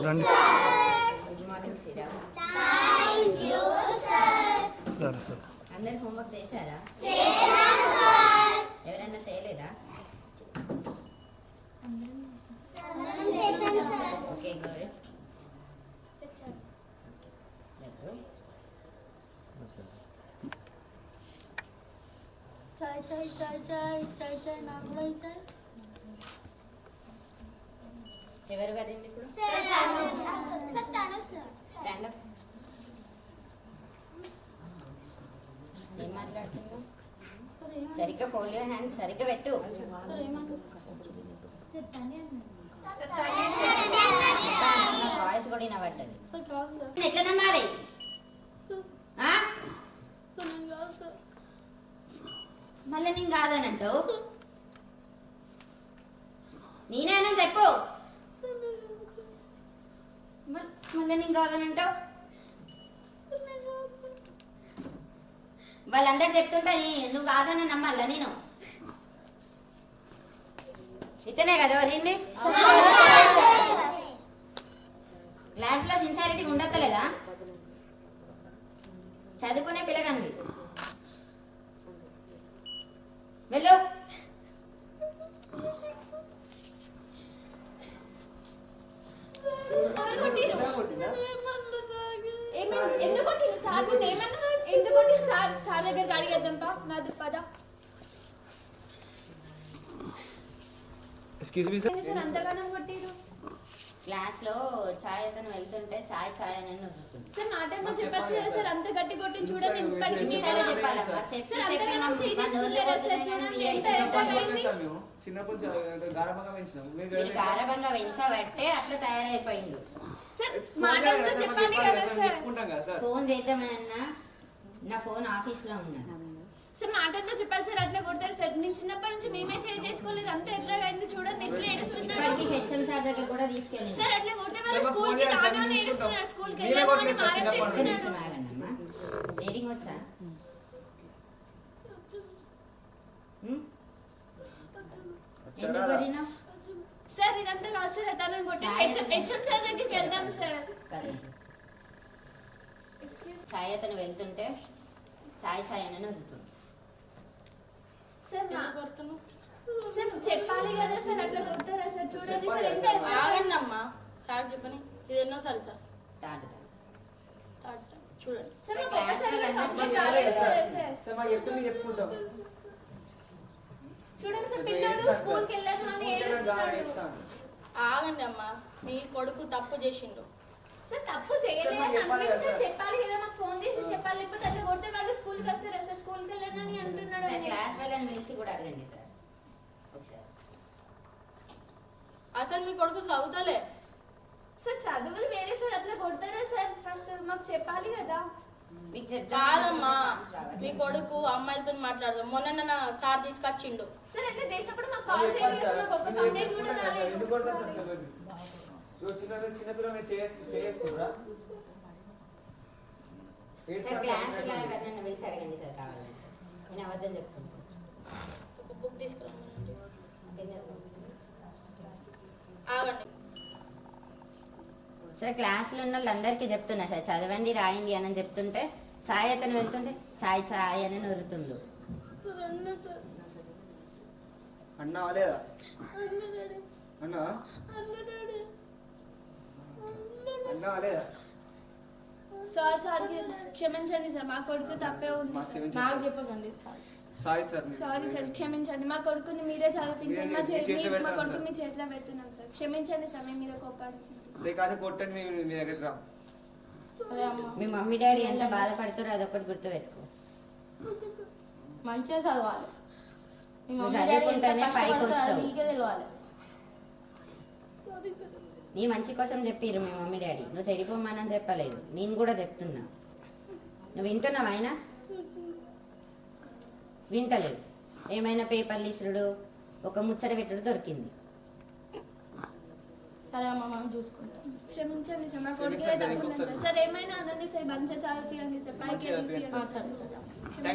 రండి. Good morning Sriram. సరే సరే. అందరు హోంవర్క్ చేశారా? ఎవరైనా చేయలేదా? Okay good. చాయ్ చాయ్ చాయ్ చాయ్ చాయ్ చాయ్ నాకు కూడా చాయ్. ఎవరు వరండి ఇప్పుడు? Stand up. ఏం మాట్లాడుతున్నావు? సరిగ్గా ఫోల్డ్ యువర్ హ్యాండ్స్ సరిగ్గా పెట్టు. వాయిస్ కూడా వినబడ్డది. ఎట్లా నమ్మాలి? మళ్ళీ నేను కాదనంటూ నేనేనా చెప్పు. మళ్ళీ నేను కాదనంటావు. వాళ్ళందరూ చెప్తుంటా నువ్వు కాదని నమ్మాలా నేను? ఇతనే కదా ఎవరిండి క్లాస్ లో సిన్సియారిటీ ఉండలేదా? చదువుకునే పిల్లగాని వెళ్ళు. సార్ దగ్గర గాడి వేద్దాం నా పద. Excuse me sir. అంతగానం కొట్టిరు. క్లాస్ లో ఛాయ్ అతను వెళ్తుంటే ఛాయ్ ఛాయ్ అని నవ్వుతుంది. సార్ మాట చెప్పచ్చు కదా సార్. అంత గట్టి కొట్టి చూడండి. ఎన్నిసార్లు చెప్పాలమ్మా? చెప్పి మీరు గారభంగా పెంచబట్టే అట్లా తయారైపోయిండు. ఫోన్ చేద్దామన్నా నా ఫోన్ ఆఫీస్ లో ఉన్నది. సార్ మాటతో చెప్పాలి సార్. అట్లా కొడతారు సార్. నేను చిన్నప్పటి నుంచి మేమే చేసుకోలేదు. అంత ఎట్లా అయింది చూడండి. ఎట్లా ఏడుస్తున్నాడు. హెచ్ఎం సార్ దగ్గర కూడా తీసుకెళ్ళి సార్. అట్లా కొడితే వాళ్ళు స్కూల్ కి రాగానే ఏడుస్తున్నాడు. స్కూల్ కి వెళ్ళామని రీడింగ్ వచ్చా? సార్ ఇదంతా కాదు సార్. తనని కొట్టి హెచ్ఎం సార్ దగ్గరికి వెళ్దాం సార్. ఛాయ్ అతను వెళ్తుంటే ఛాయ్ ఛాయ్ అని నవ్వుతుంది. సార్ చెప్పాలి కదా సార్. అట్లా కొడతారా సార్? చూడండి సార్. ఎంత ఆగండి అమ్మా. సార్ చెప్పని ఇది ఎన్నోసారి సార్? చూడండి చూడండి సార్. పిల్లాడు స్కూల్ కి వెళ్ళాను అని ఏడుస్తున్నాడు. ఆగండి అమ్మా. మీ కొడుకు తప్పు చేసిండు సార్. తప్పు చేయలేదు సార్. చెప్పాలి కదా. మాకు ఫోన్ చేసి చెప్పాలి. లేకపోతే అట్లా కొడితే వాళ్ళు స్కూల్ కి వస్తారా సార్? స్కూల్ కి వెళ్ళాను అని అంటున్నాడు. క్లాస్ వాళ్ళని పిలిచి కూడా అడగండి సార్ ఒకసారి. అసలు మీ కొడుకు చదువుతలే సార్. చదువుది వేరే సార్. అట్లా కొడతారా సార్? ఫస్ట్ మాకు చెప్పాలి కదా. కాదమ్మా. మీ కొడుకు అమ్మాయిలతో మాట్లాడదాం. మొన్న నా సార్ తీసుకొచ్చిండు సార్. అట్లా చేసినప్పుడు మాకు కాల్ చేయండి సార్. మాకు ఒక కంప్లైంట్ కూడా రాలేదు. క్లాస్ ఎవరినైనా పిలిచి అడగండి సార్ కావాలని. నేను అబద్ధం చెప్తున్నాను. ఒక బుక్ తీసుకురండి. ఆగండి సార్. క్లాస్లో ఉన్న వాళ్ళందరికీ చెప్తున్నా సార్ చదవండి రాయండి అని చెప్తుంటే ఛాయ్ అతను వెళ్తుంటే ఛాయ్ ఛాయ్ అని నొరుతుండు. అన్నా లేదా అన్నా అన్నా లేదా? సార్ సార్ క్షమించండి సార్. మా కొడుకు తప్పే ఉంది. నాకు చెప్పకండి sir. Sorry sir. Sorry sir. క్షమించండి. మా కొడుకుని మీరే చదివించండి. మా కొడుకు మీ చేతిలో పెడుతున్నాం సార్. క్షమించండి సార్. మీ మీద కోపాడుతున్నాం. కొట్టండి మీ దగ్గర రా. మీ మమ్మీ డాడీ ఎంత బాధపడుతారో అదొకటి గుర్తుపెట్టుకో. మంచిగా చదవాలి. మీ మమ్మీ చదువుకుంటేనే పైకి డాడీ వస్తావు. మీకే తెలియాలి. నీ మంచి కోసం చెప్పిర్రు మీ మమ్మీ డాడీ. నువ్వు చెడిపోమ్మని చెప్పలేదు. నేను కూడా చెప్తున్నా. నువ్వు వింటున్నావు? అయినా వింటలేదు. ఏమైనా పేపర్లు ఇసురుడు ఒక ముచ్చట పెట్టుడు దొరికింది. సరే అమ్మ మనం చూసుకుంటాం. క్షమించండి సార్. మా కొడుకు సార్. ఏమైనా అనండి సార్. మంచిగా చదివించండి సార్. పైకి సరే.